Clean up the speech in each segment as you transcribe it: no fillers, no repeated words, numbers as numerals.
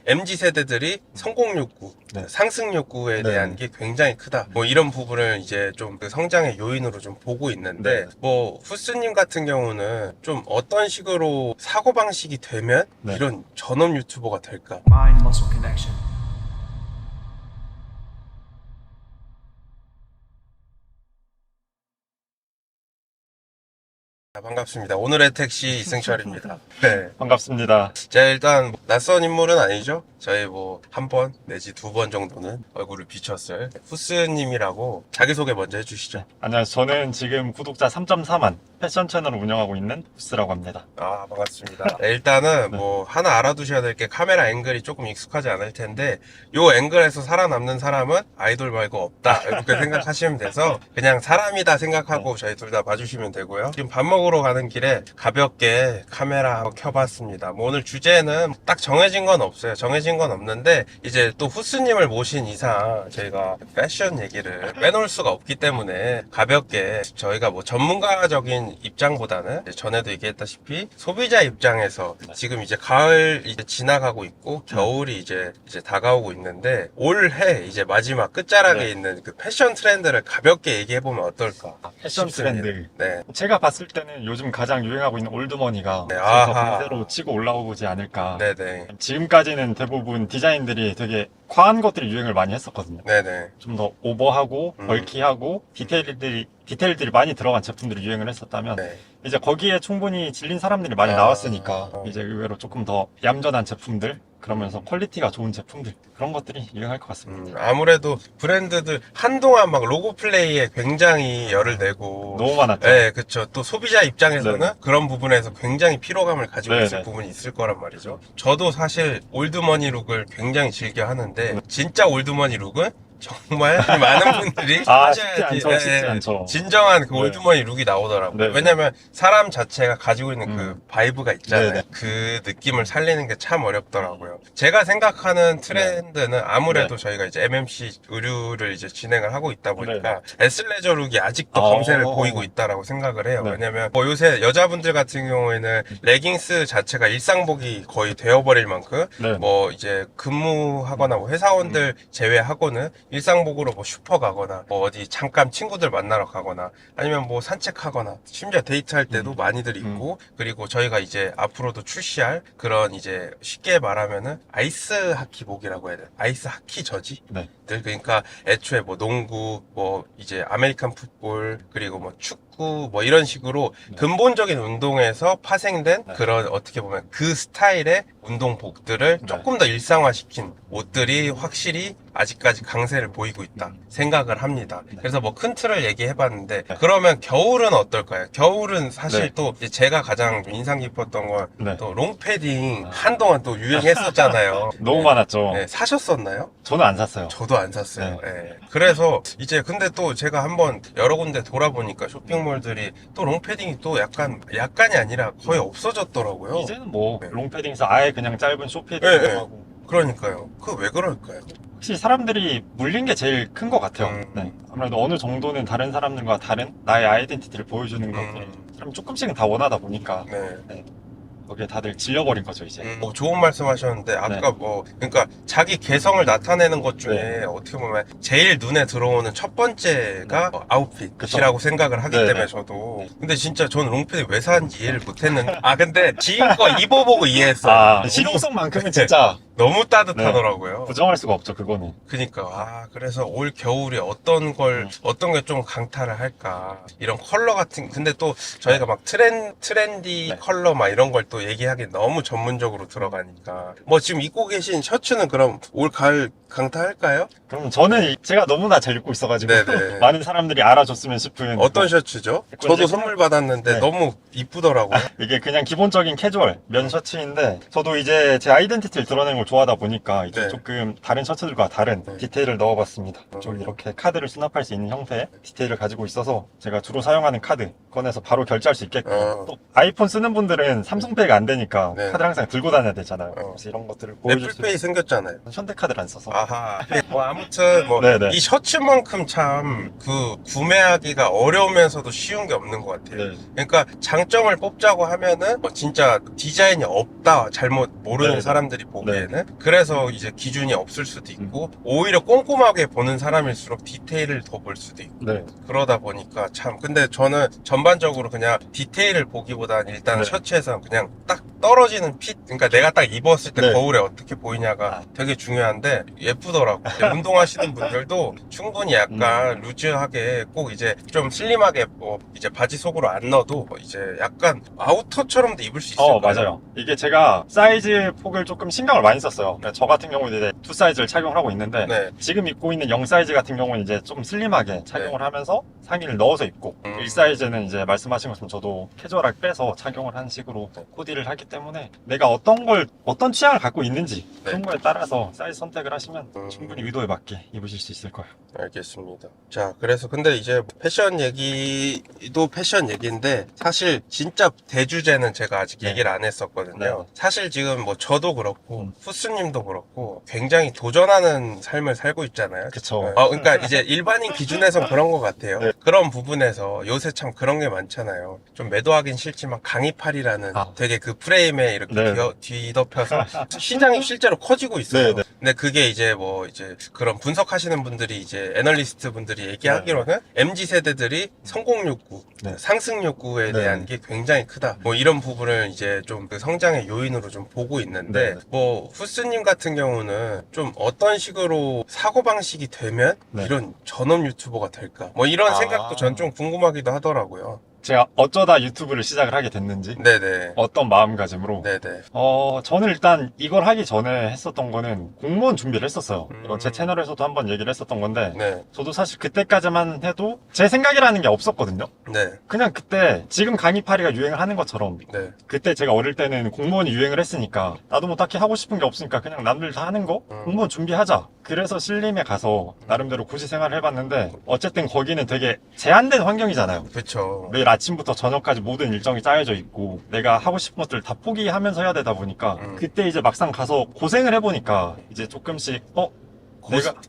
MZ세대들이 성공 욕구, 네. 상승 욕구에 네. 대한 게 굉장히 크다. 뭐 이런 부분을 이제 좀 그 성장의 요인으로 좀 보고 있는데, 네. 뭐 후스님 같은 경우는 좀 어떤 식으로 사고방식이 되면 네. 이런 전업 유튜버가 될까? Mind muscle connection. 반갑습니다. 오늘의 택시 이승철입니다. 네. 반갑습니다. 제가 일단 낯선 인물은 아니죠. 저희 뭐 한 번 내지 두 번 정도는 얼굴을 비췄을 후스님이라고 자기소개 먼저 해주시죠. 안녕하세요. 저는 지금 구독자 3.4만 패션 채널을 운영하고 있는 후스라고 합니다. 아, 반갑습니다. 네, 일단은 뭐 하나 알아두셔야 될 게 카메라 앵글이 조금 익숙하지 않을 텐데 요 앵글에서 살아남는 사람은 아이돌 말고 없다 이렇게 생각하시면 돼서 그냥 사람이다 생각하고 저희 둘 다 봐주시면 되고요. 지금 밥 먹으러 가는 길에 가볍게 카메라 한번 켜봤습니다. 뭐 오늘 주제는 딱 정해진 건 없어요. 정해진 건 없는데 이제 또 후스님을 모신 이상 저희가 패션 얘기를 빼놓을 수가 없기 때문에 가볍게 저희가 뭐 전문가적인 입장보다는 전에도 얘기했다시피 소비자 입장에서 지금 이제 가을 이제 지나가고 있고 겨울이 이제 다가오고 있는데 올해 이제 마지막 끝자락에 네. 있는 그 패션 트렌드를 가볍게 얘기해 보면 어떨까? 패션 싶습니다. 트렌드. 네. 제가 봤을 때는 요즘 가장 유행하고 있는 올드머니가 네, 더 아하. 강세로 치고 올라오지 않을까. 네네. 지금까지는 대부분 디자인들이 되게 과한 것들이 유행을 많이 했었거든요. 네네. 좀 더 오버하고 음. 벌키하고 디테일들이 많이 들어간 제품들이 유행을 했었다면 네. 이제 거기에 충분히 질린 사람들이 많이 아, 나왔으니까 어. 이제 의외로 조금 더 얌전한 제품들 그러면서 퀄리티가 좋은 제품들 그런 것들이 유행할 것 같습니다. 아무래도 브랜드들 한동안 막 로고 플레이에 굉장히 열을 내고 너무 많았죠. 네, 그쵸. 또 소비자 입장에서는 네. 그런 부분에서 굉장히 피로감을 가지고 네, 있을 네. 부분이 있을 거란 말이죠. 저도 사실 올드머니 룩을 굉장히 즐겨 하는데 진짜 올드머니 룩은 정말 많은 분들이 아, 쉽지 하셔야지, 않죠. 쉽지 않죠. 진정한 그 네. 올드머니 룩이 나오더라고요. 네, 네. 왜냐면 사람 자체가 가지고 있는 그 바이브가 있잖아요. 네, 네. 그 느낌을 살리는 게 참 어렵더라고요. 제가 생각하는 트렌드는 아무래도 저희가 이제 MMC 의류를 이제 진행을 하고 있다 보니까 에슬레저 룩이 아직도 어. 강세를 보이고 있다라고 생각을 해요. 네. 왜냐면 뭐 요새 여자분들 같은 경우에는 레깅스 자체가 일상복이 거의 되어버릴 만큼 네. 뭐 이제 근무하거나 뭐 회사원들 제외하고는 일상복으로 뭐 슈퍼 가거나 뭐 어디 잠깐 친구들 만나러 가거나 아니면 뭐 산책하거나 심지어 데이트할 때도 많이들 입고 그리고 저희가 이제 앞으로도 출시할 그런 이제 쉽게 말하면은 아이스 하키복이라고 해야 돼. 아이스 하키 저지? 네. 그러니까 애초에 뭐 농구, 뭐 이제 아메리칸 풋볼, 그리고 뭐 축구, 뭐 이런 식으로 근본적인 운동에서 파생된 그런 어떻게 보면 그 스타일의 운동복들을 조금 더 일상화시킨 옷들이 확실히 아직까지 강세를 보이고 있다 생각을 합니다. 그래서 뭐 큰 틀을 얘기해봤는데 그러면 겨울은 어떨까요? 겨울은 사실 또 이제 제가 가장 인상 깊었던 건 또 롱패딩 한동안 또 유행했었잖아요. 너무 많았죠. 네, 사셨었나요? 저는 안 샀어요. 저도 안 샀어요. 예. 그래서 이제 근데 또 제가 한번 여러 군데 돌아보니까 쇼핑몰들이 또 롱패딩이 또 약간이 아니라 거의 없어졌더라고요. 이제는 뭐 네. 롱패딩에서 아예 그냥 짧은 쇼패딩 네, 네. 하고 그러니까요. 그 왜 그럴까요? 확실히 사람들이 물린 게 제일 큰 것 같아요. 네. 아무래도 어느 정도는 다른 사람들과 다른 나의 아이덴티티를 보여주는 것들 사람이 조금씩은 다 원하다 보니까 네. 거기에 다들 질려버린 거죠 이제. 뭐 좋은 말씀 하셨는데 아까 뭐 그러니까 자기 개성을 나타내는 것 중에 어떻게 보면 제일 눈에 들어오는 첫 번째가 아웃핏이라고 생각을 하기 때문에 저도 근데 진짜 저는 롱패딩 왜 사는지 이해를 못했는데 근데 지인 거 입어보고 이해했어요. 실용성만큼은 진짜 너무 따뜻하더라고요. 부정할 수가 없죠 그거는. 그니까 그래서 올 겨울에 어떤 게 좀 강타를 할까 이런 컬러 같은 근데 또 저희가 막 트렌디 컬러 막 이런 걸 또 얘기하기 너무 전문적으로 들어가니까 뭐 지금 입고 계신 셔츠는 그럼 올 가을 강타할까요? 그럼 저는 제가 너무나 잘 입고 있어가지고 네네. 많은 사람들이 알아줬으면 싶은 어떤 셔츠죠? 저도 선물 받았는데 네. 너무 이쁘더라고요. 이게 그냥 기본적인 캐주얼 면 셔츠인데 저도 이제 제 아이덴티티를 드러내는 걸 좋아하다 보니까 이제 조금 다른 셔츠들과 다른 디테일을 넣어봤습니다. 좀 이렇게 카드를 수납할 수 있는 형태의 디테일을 가지고 있어서 제가 주로 사용하는 카드 꺼내서 바로 결제할 수 있게끔 또 아이폰 쓰는 분들은 삼성페이가 안 되니까 카드를 항상 들고 다녀야 되잖아요. 그래서 이런 것들을 보여줄 수 애플페이 생겼잖아요. 현대카드를 안 써서 아하. 뭐 아무튼 뭐 네네. 이 셔츠만큼 참 그 구매하기가 어려우면서도 쉬운 게 없는 것 같아요. 네. 그러니까 장점을 뽑자고 하면은 뭐 진짜 디자인이 없다 잘못 모르는 네네. 사람들이 보기에는 그래서 이제 기준이 없을 수도 있고 오히려 꼼꼼하게 보는 사람일수록 디테일을 더 볼 수도 있고 네. 그러다 보니까 참 근데 저는 전반적으로 그냥 디테일을 보기보다는 일단 네. 셔츠에서 그냥 딱 떨어지는 핏 그러니까 내가 딱 입었을 때 네. 거울에 어떻게 보이냐가 되게 중요한데 예쁘더라고. 운동하시는 분들도 충분히 약간 루즈하게 꼭 이제 좀 슬림하게 뭐 이제 바지 속으로 안 넣어도 이제 약간 아우터처럼도 입을 수 있을까요? 맞아요. 이게 제가 사이즈 폭을 조금 신경을 많이 썼어요. 저 같은 경우는 이제 2 사이즈를 착용을 하고 있는데 네. 지금 입고 있는 0 사이즈 같은 경우는 이제 좀 슬림하게 착용을 하면서 상의를 넣어서 입고 1 사이즈는 이제 말씀하신 것처럼 저도 캐주얼하게 빼서 착용을 한 식으로 코디를 하기 때문에 내가 어떤 취향을 갖고 있는지 그런 거에 따라서 사이즈 선택을 하시면 충분히 의도에 맞게 입으실 수 있을 거예요. 알겠습니다. 자, 그래서 근데 이제 패션 얘기도 패션 얘기인데 사실 진짜 대주제는 제가 아직 네. 얘기를 안 했었거든요. 네. 사실 지금 뭐 저도 그렇고 후스님도 그렇고 굉장히 도전하는 삶을 살고 있잖아요. 그쵸. 그러니까 이제 일반인 기준에선 그런 것 같아요. 네. 그런 부분에서 요새 참 그런 게 많잖아요. 좀 매도하긴 싫지만 강의팔이라는 되게 그 프레임에 이렇게 네. 뒤덮여서 시장이 실제로 커지고 있어요. 네, 네. 근데 그게 이제 뭐 이제 그런 분석하시는 분들이 이제 애널리스트 분들이 얘기하기로는 MZ 세대들이 성공 욕구, 네. 상승 욕구에 네. 대한 게 굉장히 크다. 뭐 이런 부분을 이제 좀 그 성장의 요인으로 좀 보고 있는데 네. 뭐 후스님 같은 경우는 좀 어떤 식으로 사고 방식이 되면 네. 이런 전업 유튜버가 될까? 뭐 이런 생각도 전 좀 궁금하기도 하더라고요. 제가 어쩌다 유튜브를 시작을 하게 됐는지 네네. 어떤 마음가짐으로 네네. 저는 일단 이걸 하기 전에 했었던 거는 공무원 준비를 했었어요. 이건 제 음. 채널에서도 한번 얘기를 했었던 건데 네. 저도 사실 그때까지만 해도 제 생각이라는 게 없었거든요. 네. 그냥 그때 지금 강의파리가 유행을 하는 것처럼 네. 그때 제가 어릴 때는 공무원이 유행을 했으니까 나도 뭐 딱히 하고 싶은 게 없으니까 그냥 남들 다 하는 거 공무원 준비하자. 그래서 신림에 가서 나름대로 고시 생활을 해봤는데 어쨌든 거기는 되게 제한된 환경이잖아요. 그쵸. 매일 아침부터 저녁까지 모든 일정이 짜여져 있고 내가 하고 싶은 것들 다 포기하면서 해야 되다 보니까 그때 이제 막상 가서 고생을 해보니까 이제 조금씩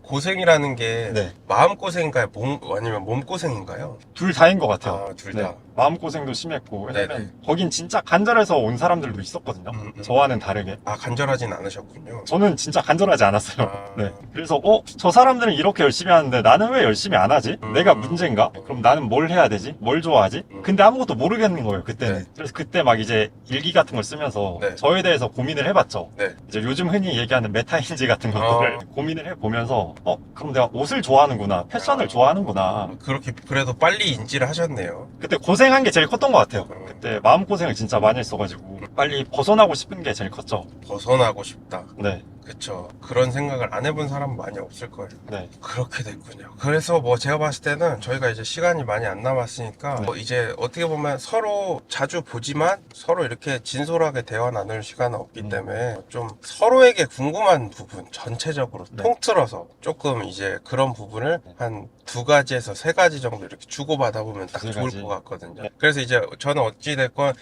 고생이라는 게 네. 마음고생인가요? 아니면 몸고생인가요? 둘 다인 것 같아요. 아, 둘 다. 마음고생도 심했고 왜냐면 네네. 거긴 진짜 간절해서 온 사람들도 있었거든요. 저와는 다르게. 아, 간절하진 않으셨군요. 저는 진짜 간절하지 않았어요. 아. 네. 그래서 저 사람들은 이렇게 열심히 하는데 나는 왜 열심히 안 하지? 내가 문제인가? 그럼 나는 뭘 해야 되지? 뭘 좋아하지? 근데 아무것도 모르겠는 거예요, 그때는. 네. 그래서 그때 막 이제 일기 같은 걸 쓰면서 네. 저에 대해서 고민을 해봤죠. 네. 이제 요즘 흔히 얘기하는 메타인지 같은 것들을 고민을 해보면서 그럼 내가 옷을 좋아하는구나, 패션을 좋아하는구나. 그렇게 그래도 빨리 인지를 하셨네요. 그때 고생한 게 제일 컸던 것 같아요. 그때 마음고생을 진짜 많이 했어가지고 빨리 벗어나고 싶은 게 제일 컸죠. 벗어나고 싶다. 네. 그쵸. 그런 생각을 안 해본 사람은 많이 없을 거예요. 네. 그렇게 됐군요. 그래서 뭐 제가 봤을 때는 저희가 이제 시간이 많이 안 남았으니까 뭐 이제 어떻게 보면 서로 자주 보지만 서로 이렇게 진솔하게 대화 나눌 시간은 없기 때문에 좀 서로에게 궁금한 부분 전체적으로 통틀어서 조금 이제 그런 부분을 한 2가지에서 3가지 정도 이렇게 주고받아 보면 딱 두세 좋을 가지. 것 같거든요. 그래서 이제 저는 어찌됐건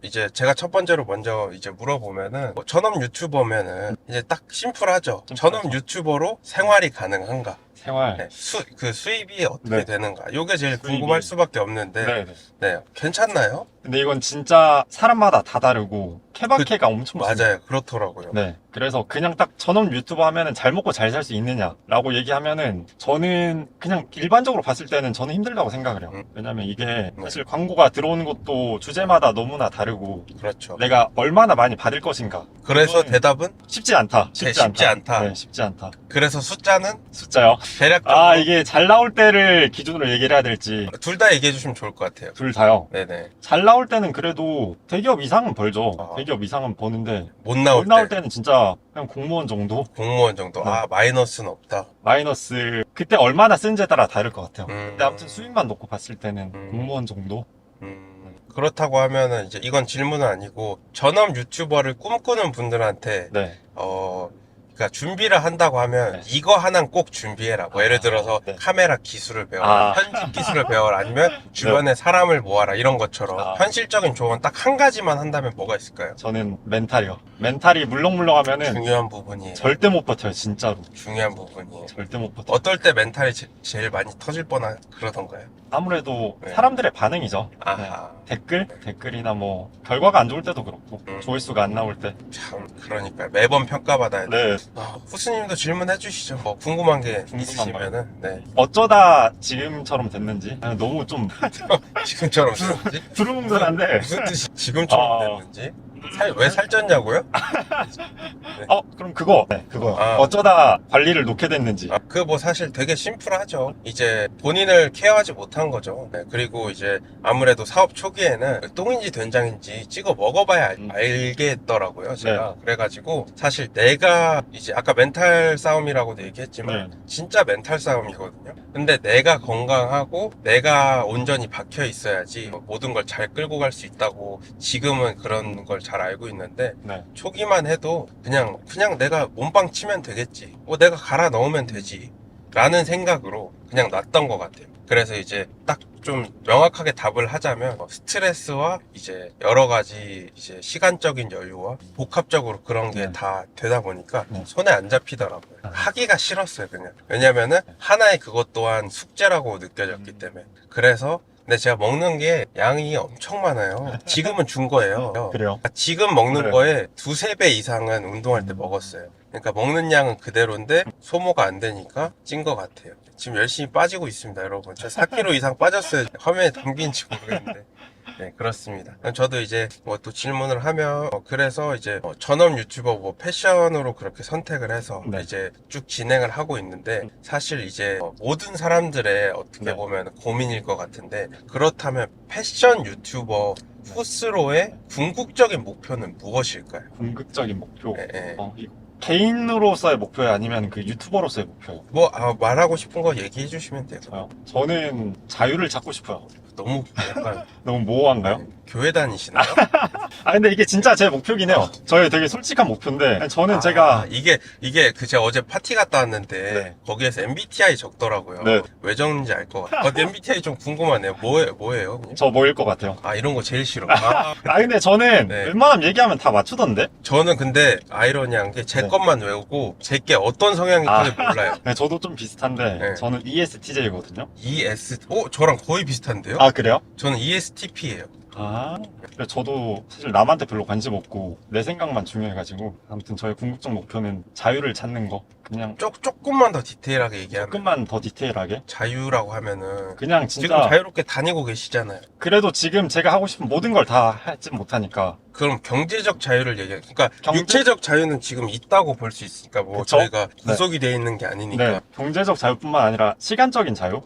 이제 제가 첫 번째로 먼저 이제 물어보면은 뭐 전업 유튜버면은 이제 딱 심플하죠. 전업 유튜버로 생활이 가능한가? 생활. 네, 수입이 어떻게 네. 되는가? 요게 제일 수입이. 궁금할 수밖에 없는데, 네. 네, 괜찮나요? 근데 이건 진짜 사람마다 다 다르고 케바케가 엄청 많습니다. 맞아요, 그렇더라고요. 네. 그래서 그냥 딱 전업 유튜버 하면은 잘 먹고 잘 살 수 있느냐라고 얘기하면은 저는 그냥 일반적으로 봤을 때는 저는 힘들다고 생각을 해요. 왜냐면 이게 사실 광고가 들어오는 것도 주제마다 너무나 다르고 그렇죠. 내가 얼마나 많이 받을 것인가. 그래서 그거는 대답은 쉽지 않다. 쉽지 않다. 네, 쉽지 않다. 그래서 숫자는 숫자요. 대략적으로 이게 잘 나올 때를 기준으로 얘기를 해야 될지 둘 다 얘기해 주시면 좋을 것 같아요. 둘 다요. 네네. 잘 나올 때는 그래도 대기업 이상은 벌죠. 아. 대기업 이상은 버는데 못 나올 못 나올 때 때는 진짜 그냥 공무원 정도? 공무원 정도. 네. 마이너스는 없다. 마이너스 그때 얼마나 쓴지에 따라 다를 것 같아요. 음. 근데 아무튼 수익만 놓고 봤을 때는 공무원 정도? 그렇다고 하면은 이제 이건 질문은 아니고 전업 유튜버를 꿈꾸는 분들한테 네. 그러니까 준비를 한다고 하면 네. 이거 하나는 꼭 준비해라. 뭐 예를 들어서 네. 카메라 기술을 배워라, 편집 기술을 배워라, 아니면 주변에 사람을 모아라 이런 것처럼 현실적인 조언 딱 한 가지만 한다면 뭐가 있을까요? 저는 멘탈이요. 멘탈이 물렁물렁하면은 중요한 부분이에요. 절대 못 버텨요, 진짜로. 중요한 부분이에요. 절대 못 버텨요. 어떨 때 멘탈이 제일 많이 터질 뻔한 그러던가요? 아무래도 네. 사람들의 반응이죠. 아하. 댓글이나 뭐 결과가 안 좋을 때도 그렇고 조회수가 안 나올 때. 참 그러니까 매번 평가받아야 돼. 네. 후스님도 질문해 주시죠. 뭐 궁금한 게 있으시면은. 네. 어쩌다 지금처럼 됐는지 너무 좀 지금처럼 됐는지? 두루뭉술한데. 무슨 뜻이 지금처럼 됐는지? 왜 살쪘냐고요? 그럼 그거요. 아. 어쩌다 관리를 놓게 됐는지. 그 뭐 사실 되게 심플하죠. 이제 본인을 케어하지 못한 거죠. 네, 그리고 이제 아무래도 사업 초기에는 똥인지 된장인지 찍어 먹어봐야 알겠더라고요. 제가. 그래가지고 사실 내가 이제 아까 멘탈 싸움이라고도 얘기했지만 진짜 멘탈 싸움이거든요. 근데 내가 건강하고 내가 온전히 박혀 있어야지 모든 걸 잘 끌고 갈 수 있다고 지금은 그런 걸 잘 알고 있는데 네. 초기만 해도 그냥 내가 몸빵 치면 되겠지. 내가 갈아 넣으면 되지. 라는 생각으로 그냥 놨던 것 같아요. 그래서 이제 딱 좀 명확하게 답을 하자면 스트레스와 이제 여러 가지 이제 시간적인 여유와 복합적으로 그런 게 다 되다 보니까 손에 안 잡히더라고요. 하기가 싫었어요, 그냥. 왜냐면은 하나의 그것 또한 숙제라고 느껴졌기 때문에. 그래서 근데 제가 먹는 게 양이 엄청 많아요. 지금은 준 거예요. 그래요? 지금 먹는 네. 거에 두세 배 이상은 운동할 때 먹었어요. 그러니까 먹는 양은 그대로인데 소모가 안 되니까 찐 것 같아요. 지금 열심히 빠지고 있습니다, 여러분. 저 4kg 이상 빠졌어요. 화면에 담긴지 모르겠는데. 네, 그렇습니다. 저도 이제 뭐 또 질문을 하면 그래서 이제 전업 유튜버 뭐 패션으로 그렇게 선택을 해서 이제 쭉 진행을 하고 있는데 사실 이제 모든 사람들의 어떻게 보면 고민일 것 같은데 그렇다면 패션 유튜버 후스로의 궁극적인 목표는 무엇일까요? 궁극적인 목표. 네. 개인으로서의 목표예요? 아니면 그 유튜버로서의 목표예요? 뭐 말하고 싶은 거 얘기해 주시면 돼요. 저는 자유를 찾고 싶어요. 너무 약간 너무 모호한가요? 교회 다니시나요? 근데 이게 진짜 제 목표긴 해요. 저의 되게 솔직한 목표인데 저는 제가 이게 제가 어제 파티 갔다 왔는데 거기에서 MBTI 적더라고요. 왜 적는지 알 것 같아요. MBTI 좀 궁금하네요. 뭐예요? 저 뭐일 것 같아요? 이런 거 제일 싫어. 근데 저는 웬만하면 얘기하면 다 맞추던데? 저는 근데 아이러니한 게 제 것만 외우고 제 게 어떤 성향인지 몰라요. 저도 좀 비슷한데 저는 ESTJ거든요. 저랑 거의 비슷한데요? 그래요? 저는 ESTP예요. 저도 사실 남한테 별로 관심 없고 내 생각만 중요해가지고 아무튼 저의 궁극적 목표는 자유를 찾는 거. 그냥 조금만 더 디테일하게 얘기하면 조금만 더 디테일하게 자유라고 하면은 그냥 진짜 지금 자유롭게 다니고 계시잖아요. 그래도 지금 제가 하고 싶은 모든 걸 다 하지 못하니까 그럼 경제적 자유를 얘기해. 그러니까 육체적 자유는 지금 있다고 볼 수 있으니까 뭐 그쵸? 저희가 구속이 돼 있는 게 아니니까. 경제적 자유뿐만 아니라 시간적인 자유?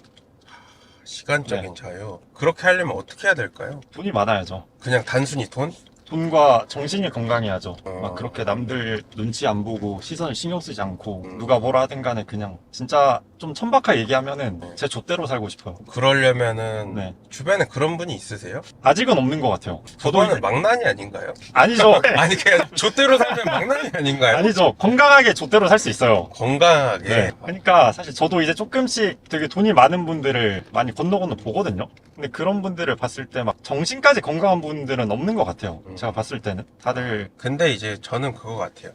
시간적인 자유. 그렇게 하려면 어떻게 해야 될까요? 돈이 많아야죠. 그냥 단순히 돈? 돈과 정신이 건강해야죠. 막 그렇게 남들 눈치 안 보고 시선을 신경 쓰지 않고 누가 뭐라 하든 간에 그냥 진짜 좀 천박하게 얘기하면은 제 좆대로 살고 싶어요. 그러려면은 주변에 그런 분이 있으세요? 아직은 없는 것 같아요. 그거는 망나니 아닌가요? 아니죠. 아니 그냥 좆대로 살면 망나니 아닌가요? 아니죠. 건강하게 좆대로 살 수 있어요. 건강하게. 그러니까 사실 저도 이제 조금씩 되게 돈이 많은 분들을 많이 건너 보거든요. 근데 그런 분들을 봤을 때 막 정신까지 건강한 분들은 없는 것 같아요. 제가 봤을 때는 다들. 근데 이제 저는 그거 같아요.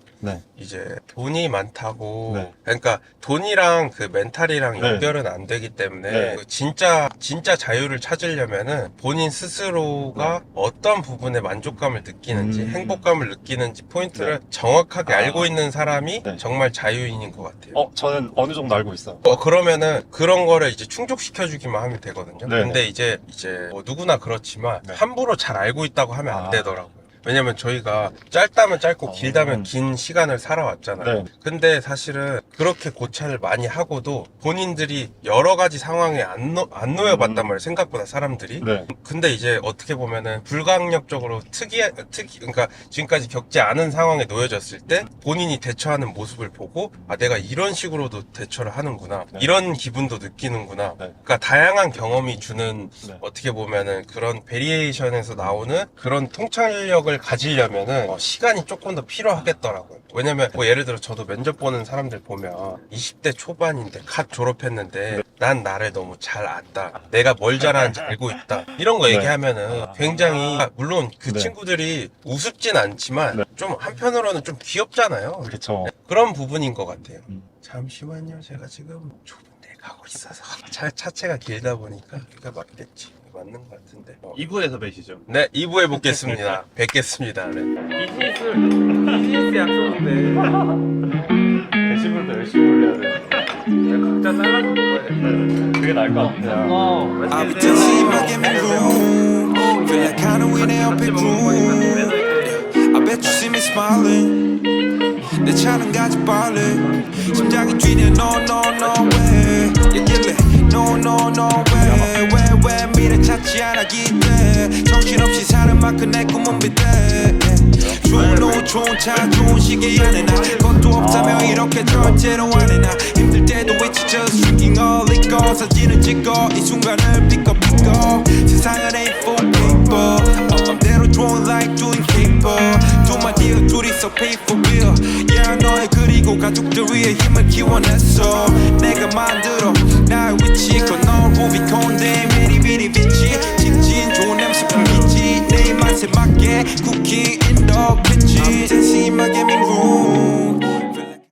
이제 돈이 많다고 그러니까 돈이랑 그 멘탈이랑 연결은 안 되기 때문에 진짜 자유를 찾으려면은 본인 스스로가 어떤 부분에 만족감을 느끼는지 행복감을 느끼는지 포인트를 정확하게 알고 있는 사람이 정말 자유인인 것 같아요. 저는 어느 정도 알고 있어요. 그러면은 그런 거를 이제 충족시켜 주기만 하면 되거든요. 근데 이제 뭐 누구나 그렇지만 함부로 잘 알고 있다고 하면 안 되더라고요. 왜냐면 저희가 짧다면 짧고 길다면 긴 시간을 살아왔잖아요. 근데 사실은 그렇게 고찰을 많이 하고도 본인들이 여러 가지 상황에 안 놓여봤단 말이에요. 생각보다 사람들이. 근데 이제 어떻게 보면은 불가항력적으로 그러니까 지금까지 겪지 않은 상황에 놓여졌을 때 본인이 대처하는 모습을 보고 내가 이런 식으로도 대처를 하는구나. 이런 기분도 느끼는구나. 그러니까 다양한 경험이 주는 어떻게 보면은 그런 베리에이션에서 나오는 그런 통찰력을 생각을 가지려면은 시간이 조금 더 필요하겠더라고요. 왜냐면 뭐 예를 들어 저도 면접 보는 사람들 보면 20대 초반인데 갓 졸업했는데 난 나를 너무 잘 안다, 내가 뭘 잘하는지 알고 있다, 이런 거 네. 얘기하면은 굉장히 물론 그 네. 친구들이 우습진 않지만 네. 좀 한편으로는 좀 귀엽잖아요. 그렇죠. 그런 부분인 것 같아요. 음. 잠시만요, 제가 지금 좁은 데 가고 있어서 차체가 길다 보니까 여기가 맞겠지. 맞는 것 같은데. 2부에서 뵈시죠. 네, 2부에 뵙겠습니다. 뵙겠습니다. 네. 비즈니스 약속인데 게시물도 열심히 올려야 돼. 각자 잘라서 먹어야 그게 나을 것 같아요. I'll be dancing, I give me room. Feel like kinda with the open room. I bet you see me smiling. 내 차는 가지 빨리. 심장이 뛰네, no, no, no way. 얘길래, no, no, no way. 왜 미래 찾지 않아 기대. 정신없이 사는 만큼 내 꿈은 비대. 좋은 옷, 좋은 차, 좋은 시계 안에 나 것도 없다며 이렇게 절제로 안해 나 힘들 때도 있지 just drinking all liquor 사진을 찍어 이 순간을 pick up 세상은 ain't for paper 맘대로 좋은 like doing paper Do my deal 둘이서 pay for real Yeah 너의 그리고 가족들 위해 힘을 키워냈어 내가 만들어 나의 위치 건너 루비콘 대 미리미리 빛이 직진 좋은 냄새 풍기지 내 입맛에 맞게 cooking in the kitchen I'm dancing in my gaming room